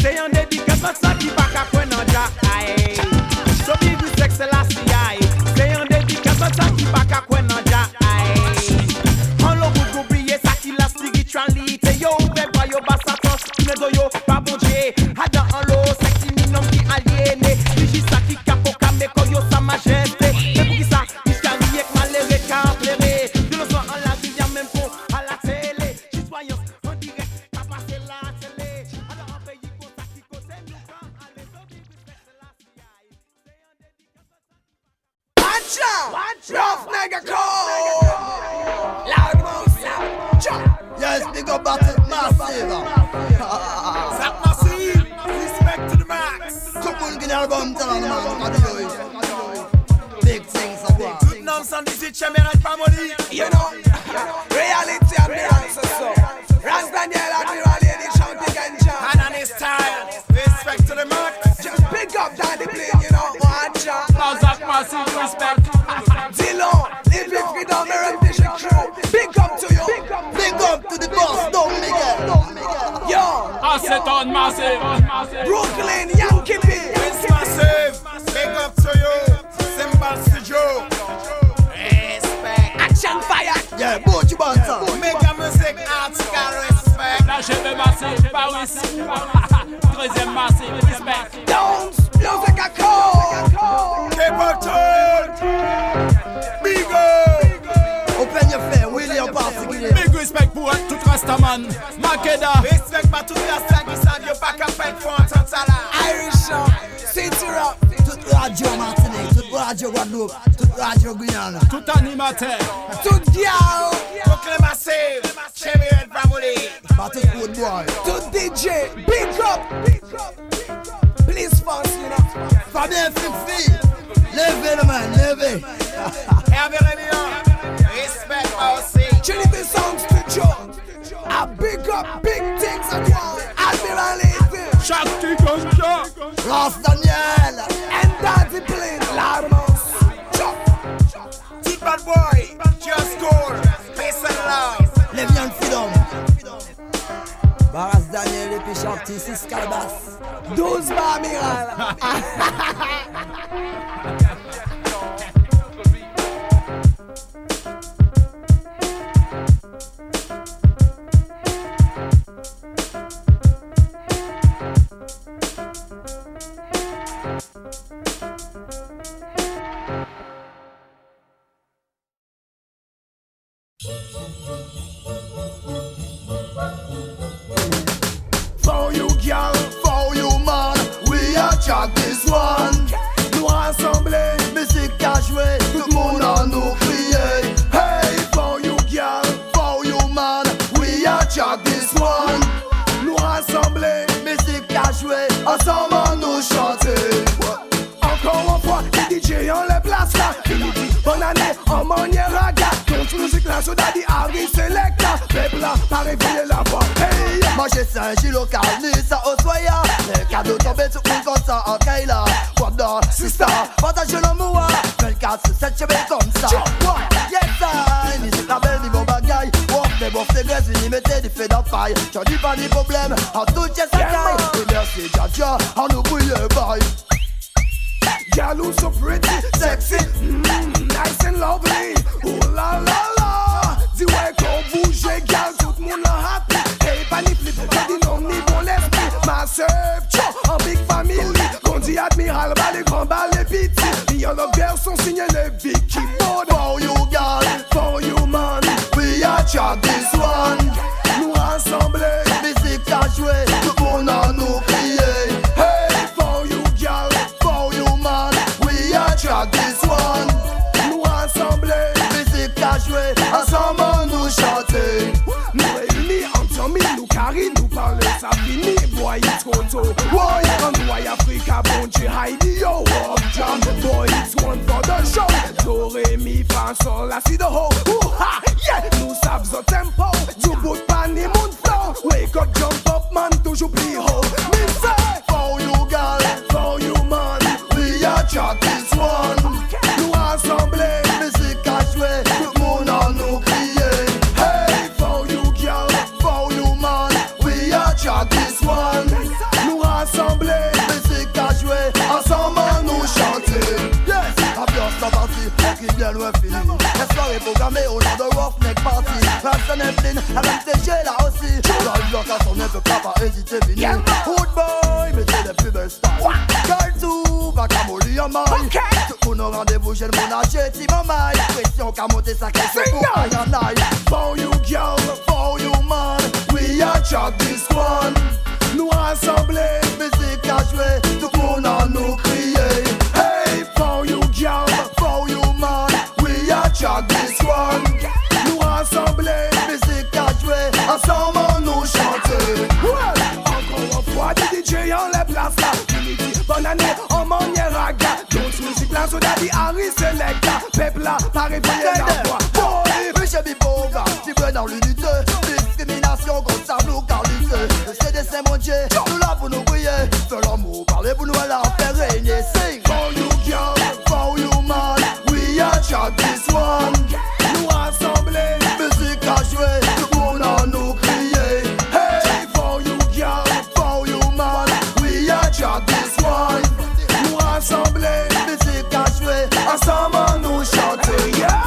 S7: Say on dédicace à ça qui pas qu'à point dans Jack. So big respect Selassie. Say on dédicace à ça qui pas qu'à point dans Jack. On l'a beaucoup oublié ça qui la spiritualité. Yo, bel boy, yo, bassatos, qui ne yo, pas bon Dieu. Ada en l'eau, sexy minom qui aliéné. Digi ça qui capo, kameko yo sa majesté. Mais pour qui ça, il s'carrie avec maléré, car plairé. De le soir en la vie, y'a même pour à la télé. Citoyens, en direct, t'as passé la télé. Alors en pays, qu'on t'a qui cause nous quand allez, so big respect Selassie. Say on dédicace à
S2: Watch out! Roughneck a call! Loud mouse, chop!
S3: Yes, big up Battle Massive.
S7: Zap Massive, respect to the max.
S3: Come on, get your bum down, man. What do you do? Big things are big.
S7: Tout nom sans 18 mérite pas maudit.
S2: You know, reality and the answer so. Ras Daniel Admiral Lady shouting and jump.
S7: And on his style, respect to the max.
S2: Just pick up Daddy Plane, you know, watch out.
S5: Now Zach Massive, respect.
S2: Dillon, live in freedom, my rendition crew. Big up to you.
S3: Big up to the boss, Don Miguel.
S2: Yo,
S5: Aceton Massive.
S2: Brooklyn, Yankee B.
S7: It's massive, big up to you. Symbol Studio. Respect.
S2: Action fire.
S3: Yeah, both you banter.
S7: Mega music, article, respect.
S5: La GV Massive, Paris. 13e Massive, respect.
S2: Downs, music a call.
S7: Capleton. Big up.
S3: Open your flame, William Particular.
S5: Big respect pour tout Rastaman. man, Makeda.
S7: Respect pa tout rasta qui s'en vient pas qu'à faire pour entendre ça là.
S2: Irish Rap, City Rap,
S3: Toute radio Martinique, toute radio Guadeloupe, toute radio Guyane.
S5: Tout animateur.
S2: tout gal,
S7: Proclaim massive, Chevy Red Family.
S3: Pas tout good boy.
S2: tout DJ, big up, please fast, you know.
S3: Fabien Fifi, levez le man, levez.
S7: Hervé Rémillon, respect pa aussi.
S2: Trinity Sound Studio, I big up big things at once. Admiral Ethan,
S5: Shakti Ganja.
S3: Lance Daniel,
S2: and Daddy Plain, Larmos, Chuck,
S7: Petit bad boy, just cool, peace and love.
S3: les viandes Fidom. Barras Daniel et puis Chanty, 6 calabasses.
S2: 12 Amiral.
S3: For you girl, for you man, we are chat this one. Nous rassembler, musique à jouer, tout le monde à nous crier. Hey, for you girl, for you man, we are chat this one. Nous rassembler, musique à jouer, ensemble à nous chanter.
S2: Encore une fois, les DJ on les place là. Unity, bonne année, en manière raga. Donc musique là, sur Daddy Harry Selecta. Peuple là, pas réveiller la voix. Hey,
S3: Moi j'ai Saint-Gilles local, ni ça au soya. Les cadeaux tombés sur une comme ça en Kaila. Wanda, Sista, partage l'amour. 24 sur 7, je vais comme ça. Yes, I, musique la belle, ni bon bagaille. Bon, c'est grèce, ni mettez des faits d'appaille. J'en dis pas des problèmes, en tout cas ça caille. Et merci, Dja, en nous brûle bye.
S2: girl who's so pretty, sexy, nice and lovely. Ooh la la la. Dis ouais qu'on bouge, girl, tout le monde là happy. Hey, pas ni flip, pas ni non, ni bon l'esprit. Ma sœur, en big family. Qu'on dit admiral, bas les grands, bas les petits. Me and the girls sont signés les Vicky Board.
S3: For you girl,
S2: For you man,
S3: we are chat this one.
S2: nous rassembler.
S3: Musique à jouer, tout le monde à nous crier.
S2: Hey, for you girl,
S3: For you man, we are chat this one.
S2: nous rassembler.
S3: Musique à jouer, ensemble à nous chanter.
S2: Nous réunis entre mille, nous carry, nous parler, ça finit. Boy, it's Koto. Boy, and why Africa, Bonji, Heidi, yo, up jam. Boy, it's one for the show. Do, re, mi, fa, sol, la, si, do, ho. Ooh, ha, yeah, nous savons the tempo. Du bout de pan, et mon flow. Wake up, jump up, man, toujours plus haut. Me say,
S3: For you girl,
S2: for you, man.
S3: we are chat this one.
S2: Nous rassembler.
S3: Musique à jouer, tout le monde à nous crier.
S2: Hey, for you, girl.
S3: For you man, we are chat this one.
S2: Nous rassembler.
S3: Musique à jouer, ensemble à nous chanter. Yes, ambiance la partie, on crie bien loin fini. La soirée programmée au nom de Roughneck Party. Personne n'est plein, la MTG là aussi. Dans le bloc à son ne peut pas hésiter, fini. Hood boy, mais c'est le plus bel style. Girl tout, va qu'à molly en maille. Tout le monde au rendez-vous, j'ai le monde à jeter ma maille. Pression qu'à monter sa question pour aïe en aïe.
S2: For you, girl.
S3: For you man, we are chat this one.
S2: Nous rassembler.
S3: Musique à jouer, tout le monde à nous crier.
S2: Hey, for you, girl.
S3: For you man, we are chat this one.
S2: Nous rassembler.
S3: Musique à jouer, ensemble à nous chanter.
S2: Ouais. Encore une fois, des DJ en les place là. Unity, bonne année, en manière raga. D'autres musiques là, sur Daddy Harry Selecta. Peuple là, pas réveiller la voix. Boy,
S3: Michel Bibonga, libre dans l'unité. Discrimination contre sa nous car lutte. C'est des saints mon Dieu, nous là pour nous briller. Fais l'amour, parlez pour nous à la faire régner. Sing.
S2: for you, girl.
S3: For you man, we are chat this one.
S2: Nous rassembler.
S3: Musique à jouer, tout le monde à nous crier.
S2: Hey, for you, girl.
S3: For you man, we are chat this one.
S2: Nous rassembler.
S3: Musique à jouer, ensemble à nous chanter.
S2: Yeah.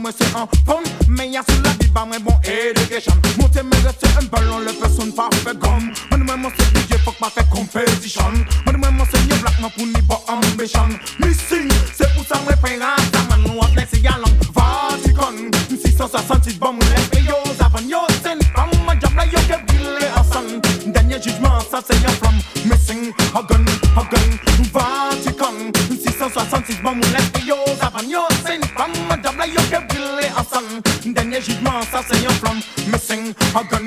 S7: moi c'est un fun. Mais y'a sur la vie, bah moi bon éducation. Monter mes restes, un ballon, le personne pas fait gomme. Moi c'est DJ, fuck ma fait competition. Moi c'est new black, non pour ni pas ambition. Missing, c'est pour ça moi paye un man, nous on laisse y allant. Vatican, 666 bombes, les yo, avant yo, c'est from ma job là, yo, que brûlé en sang. Dernier jugement, ça c'est un from. Missing, a gun, Vatican, 666 bombes, les yo, avant yo, c'est from ma job là, yo, que brûlé en sang. Dernier jugement, ça c'est un from. Missing, a gun.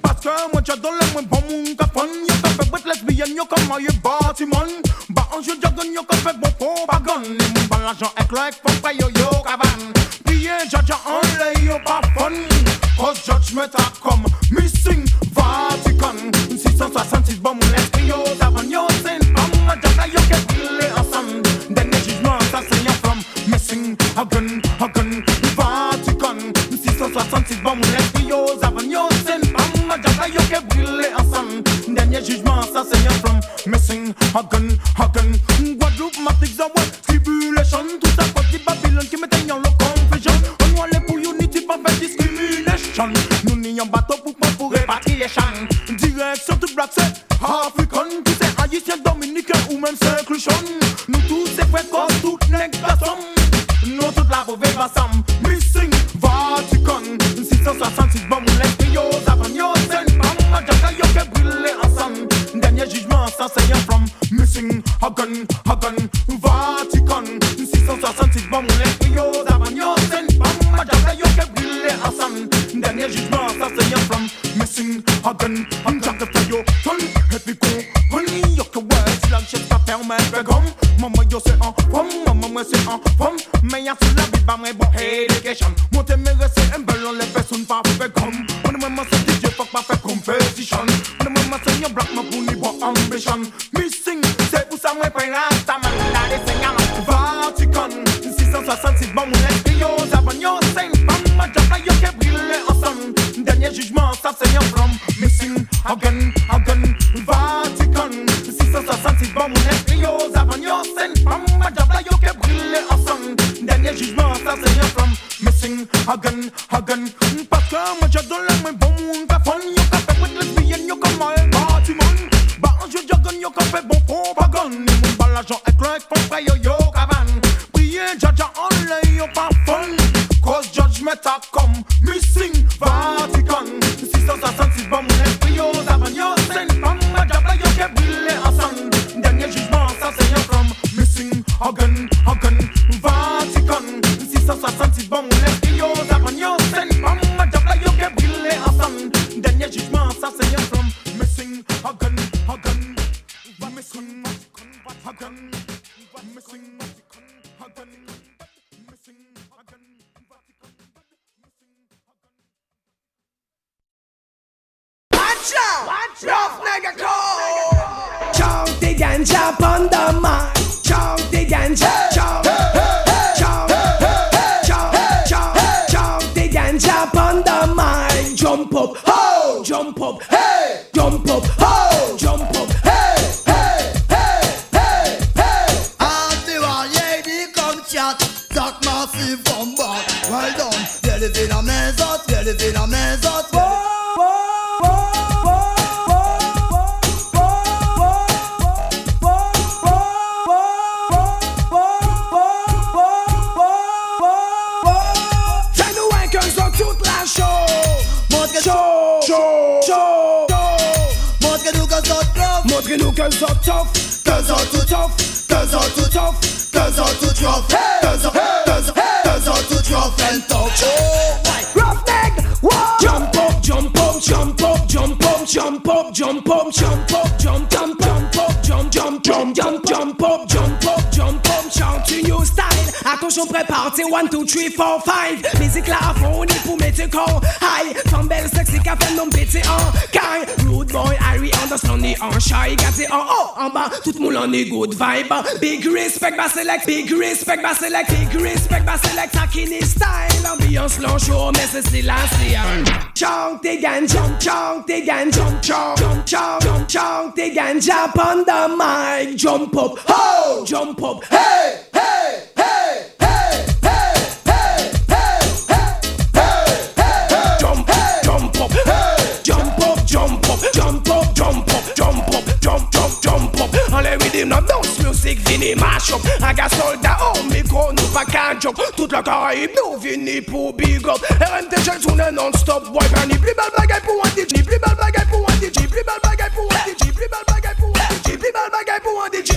S7: Parce que moi j'adore le moins bon monde qu'a fun. Yo qu'a fait bête lesbienne, yo comme yo bâtiment. Bah un jeu jargon, yo qu'a fait bon propagande. Les moun ban l'argent avec like, faut pas yo cabane. Prier, jaja en lay, yo pas fun. Cause judgment a comme missing Vatican. 666 bon mon esprit, yo savon, yo c'est une femme. Ma jabla, yo qu'est brûlé ensemble. Dernier jugement, ça c'est un from. Missing Hagen, Vatican. 666 bon mon esprit, yo savon, yo c'est une femme. Ma jabla, yo qu'est brûlé ensemble. Dernier jugement, ça c'est un from. Missing Hagen. Guadeloupe, Matrix, Away, Tribulation. Tout ça cause de Babylone qui mettait en le confusion. On voit les pour unity, pas fait discrimination. Nous n'y en bateau pour répatriation. Direction toute black, c'est African. Tous ces haïtiens dominicains ou même Saint-Cruchon. Nous tous ces frères cause toute négation. Nous toute la mauvaise ensemble. Missing Vatican. 666 bombes, les yo, avant yo, c'est une femme. Ma jacka yo qui brûlé ensemble. Dernier jugement, ça c'est un from. Missing Hagen, Vatican. 666 bombes, les yo, avant yo, c'est une femme. Ma jacka yo qui brûlé ensemble. Dernier jugement, ça c'est un from. Missing Hagen, jacka yo, ton. Et puis qu'on yo que ouais, si la chef ça permet de gomme. Maman yo c'est un from, maman moi c'est un from. Mais y'a sur la vie, bah moi bon éducation. Monter mes restes, un ballon, les personnes pas fait gomme. Moi c'est DJ, fuck ma fait competition. Moi c'est new black, ma pour ni bon ambition. Missing, c'est pour ça moi paye rasta man. La descend Vatican, 666 bon mon esprit, yo, avant yo, c'est une femme. Ma jabla, yo qui brûlé ensemble. Dernier jugement, ça c'est un from. Missing, Hagen, Vatican. 666 bon mon esprit, yo, avant yo, c'est une femme. Ma jabla, yo qui brûlé ensemble. Dernier jugement, ça c'est un from. Missing, Hagen. Parce que moi j'adore le moins bon monde qu'a fun. Yo qu'a fait bête lesbienne, yo comme un bâtiment. Bah un jeu jargon, yo qu'a fait bon propagande. Les moun ban l'argent avec like, faut pas yo cabane. Prier, jaja en lay, yo pas fun. Cause judgment a come. Missing Vatican. 666 bon mon esprit, yo avant yo, c'est une femme. Ma jabla, yo qui brûlé ensemble. Dernier jugement, ça c'est un from. Missing Hagen, Vatican. 666 bon mon esprit, yo avant yo, c'est une femme. Ma jabla, yo qui brûlé ensemble. Dernier jugement, ça c'est un from. Missing Hagen, missing Hagen, missing Hagen.
S2: Watch out, nigga, cold. Chunk the ganja upon the mic. Chunk the ganja, chunk the ganja upon the mic. Jump up, ho, jump up, hey, jump up, ho, jump up, hey, hey, hey, hey, hey.
S3: Anti-war, lady, come chat. Talk massive from back. Well done. Viens lever la main, autres, viens lever la main, autres.
S2: Montrez-nous qu'elles sont tough, qu'elles sont tout tough, qu'elles sont tout tough, qu'elles sont tout rough, qu'elles sont tout rough and tough. Roughneck, jump up, jump up, jump up, jump up, jump up, jump up, jump up, jump up, jump up, jump up, jump up, chante une new style. Attention, prépare, c'est 1, 2, 3, 4, 5. Musique là à fond, on est pour mettre con. High, femme belle, sexy, café, non pété en caille. Rude boy, Harry Anderson, on est en shy. Gâté en haut, en bas, tout le monde en est good vibe. Big respect, bass select, big respect, bass select, big respect, bass select. Takini style, ambiance long show, mais c'est silencieux. Chunk the ganja, chunk the ganja, chunk the ganja upon the mic. Jump up, ho, jump up, hey, hey, hey, hey, hey, hey, hey. toute la Caraïbe, nous vini pour big up. RMTG tourne non-stop, boy, Pani. Plus belle bagaille pour un DJ, plus belle bagaille pour un DJ, plus belle bagaille pour un DJ, plus belle bagaille pour un DJ, plus belle bagaille pour un DJ.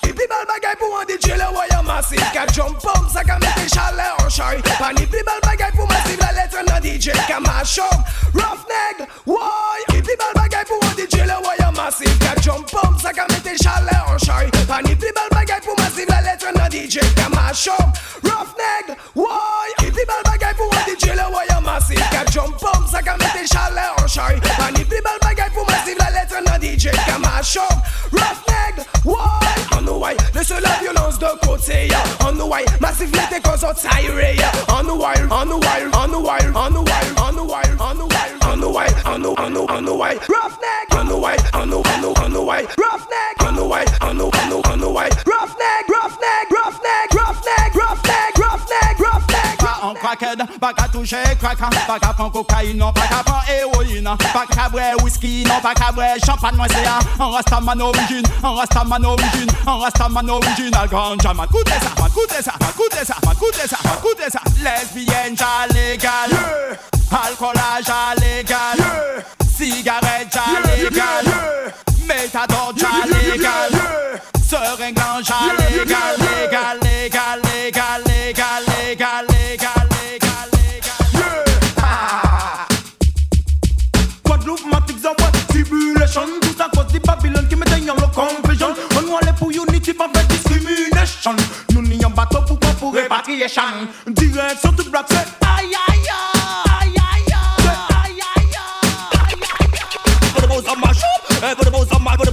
S2: Et puis belle bagaille pour un DJ, le voyant massif, 4 jump pump, ça ka mette chaleur en chai. Pani, plus belle bagaille pour massif, la lettre d'un DJ, ka machop, roughneck, why? Et puis belle bagaille pour un DJ, le voyant massif, 4 jump pump, ça ka mette chaleur en chai. Pani, plus belle bagaille pour massif, la lettre d'un DJ, ka machop, roughneck, why? Et puis belle bagaille pour un DJ, le voyant massif, 4 jump pump, ça ka mette chaleur en chai. Pani, plus belle bagaille pour massif, la lettre d'un DJ, ka machop, roughneck, why? On nous why, laisse la violence de côté. On nous why, massif l'été cause on tire. On nous why, on nous why, on nous why, on nous why, on nous why, on nous why, on nous why, on nous why, roughneck. On nous why, on nous why, roughneck. On nous why, on nous why, roughneck, roughneck, roughneck, roughneck, roughneck, roughneck, roughneck.
S5: Pas en crackhead, pas qu'à toucher crack, pas qu'à prendre cocaïne, non, pas qu'à prendre héroïne, pas qu'à boire whisky, non, pas qu'à boire champagne, moi c'est un rastaman origine, un rastaman origine, un rastaman original ganja. M'écoutez ça, m'écoutez ça, m'écoutez ça, m'écoutez ça, m'écoutez ça. Lesbienne, ja légal, alcool ja légal, cigarette ja légal, méthadone ja légal, seringue ja légal, légal, légal, légal, légal, légal, légal, légal, légal.
S7: Guadeloupe, Matix, en what? Tribulation, tout ça cause the Babylon qui met dans le confusion. On nous allait pour unity, pas faire discrimination. Nous n'y en bateau pour répatriation. Direction toute black, c'est aïe aïe aïe aïe aïe aïe aïe.
S10: Put the bows on my shop, put the bows on my, put the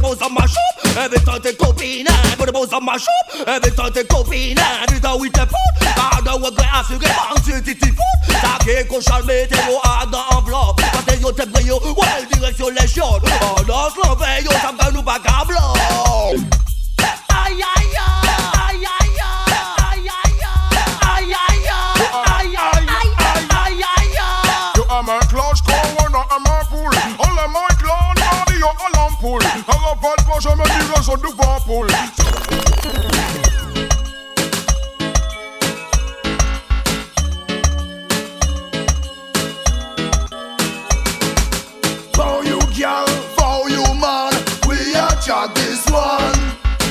S10: bows on my shop. Avec tant tes copines, put the bows on my shop. Avec tant tes copines, putain oui t'es fou. Car de regret assuré, tu t'y fous. T'as qu'à qu'on charme tes mots à dans enveloppe. Quand t'es yo t'es brio, ouais direction les chiottes. Oh danse l'enveille, ça me nous pas câble.
S7: Aïe aïe aïe aïe aïe aïe aïe aïe aïe.
S6: You are my clutch, corner, I'm a pool. All of my clown, body, you're a lampoule. Alors, pas de quoi, je me dirais, je devant poule.
S2: For you, girl,
S3: For you man, we are chat this one.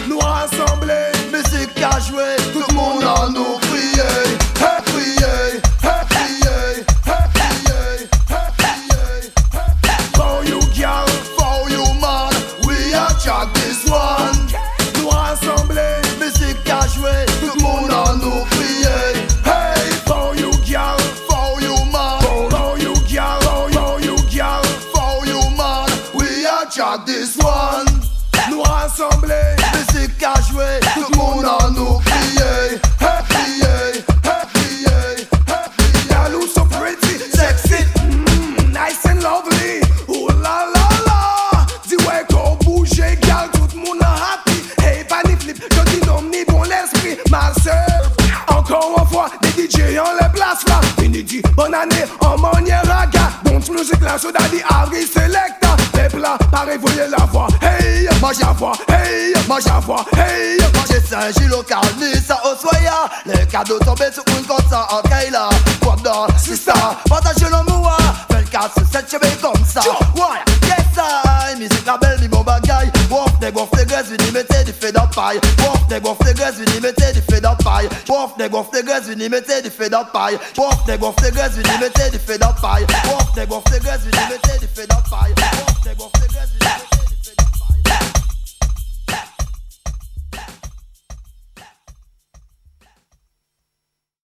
S2: nous rassembler.
S3: Musique à jouer, tout le monde à nous crier. Hey crier, hey crier, hey crier, hey crier.
S2: For you, girl,
S3: For you man, we are chat this one.
S2: nous rassembler.
S3: Musique à jouer, tout le monde à nous crier. Hey,
S2: For you, girl,
S3: for you man,
S2: for you, girl, for you, girl,
S3: for you man, we are chat this one.
S2: nous rassembler.
S3: Musique à jouer, tout le monde à nous crier. Hey crier, hey crier, hey crier.
S2: Girl, who's so pretty,
S3: Sexy,
S2: nice and lovely. Oh la la la, dis ouais qu'on bouge, girl, tout le monde happy. Hey, pas ni flip, je dis non, ni bon l'esprit, ma sœur. Encore une fois, des DJ en les place là. Inédit, bonne année, en manière raga. Bon, musique là, so daddy, Harry Selecta. Peuple là, pareil, voyez la voix. Hey, moi j'avoue, hey, moi j'avoue, hey.
S3: j'ai Saint-Gilles au carnet, ça au soya. Les cadeaux tombés sur une comme ça en Kaila. Pendant, c'est ça, partagez le moua. 24/7, je vais comme ça. Ouais, yes, I. Musique la belle, mi bon bagaille. Wof, des graisses, vini mettez du fait dans paille. Wof, des graisses, vini mettez du fait dans paille. Wof, des graisses, vini mettez du fait dans paille. Wof, des graisses, vini mettez du fait dans paille. Wof, des graisses, vini mettez du fait dans paille. Wof, des graisses, vini